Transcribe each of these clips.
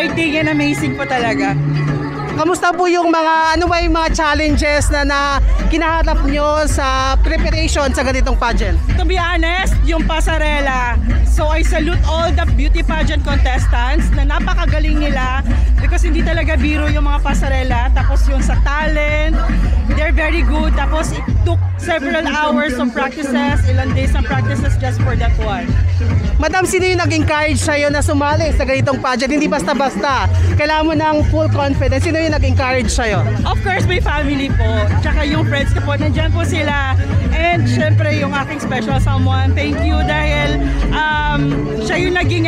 exciting and amazing po talaga. Kamusta po yung mga, ano ba yung mga challenges na kinaharap nyo sa preparation sa ganitong pageant? To be honest, yung pasarela, so I salute all the beauty pageant contestants na napakagaling nila because hindi talaga biro yung mga pasarela. Tapos yung sa talent, they're very good. Tapos it took several hours of practices, ilang days ng practices just for that one. Madam, sino yung nag-encourage sa'yo na sumali sa ganitong pageant? Hindi basta-basta. Kailangan mo ng full confidence. Sino yung nag-encourage sa'yo? Of course, my family po. Tsaka yung friends ko po, nandyan po sila. And syempre, yung aking special someone, thank you dahil siya yung naging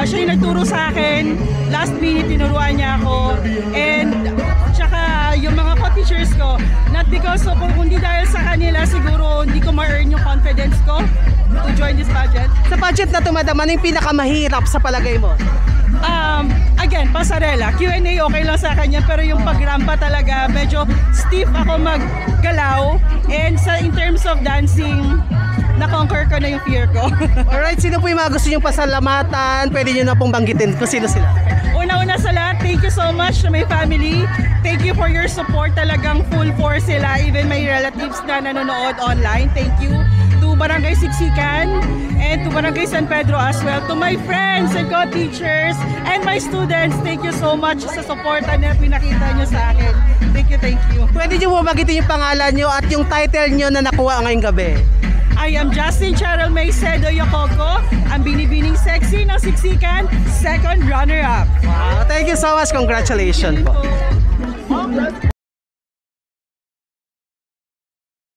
siya yung nagturo sa akin. Last minute, tinuruan niya ako. And tsaka yung mga co-teachers ko, not because of, kundi dahil sa kanila, siguro hindi ko ma-earn yung confidence ko to join this pageant. Sa pageant na to, madam, ano yung pinakamahirap sa palagay mo? Again, pasarela. Q&A okay lang sa kanya, pero yung pagrampa talaga, medyo stiff ako maggalaw. And in terms of dancing, na-conquer ko na yung fear ko. Alright, sino po yung mga gusto nyong pasalamatan? Pwede nyo na pong banggitin kung sino sila. Una-una sa lahat, thank you so much to my family. Thank you for your support. Talagang full force sila. Even my relatives na nanonood online. Thank you to Barangay Siksikan and to Barangay San Pedro as well. To my friends and co-teachers and my students, thank you so much sa support na pinakita nyo sa akin. Thank you, thank you. Pwede nyo po banggitin yung pangalan nyo at yung title nyo na nakuha ngayong gabi. I am Justin Cheryl Maycedo Yococo, ang binibining sexy ng Siksikan, second runner-up. Wow, thank you so much. Congratulations po.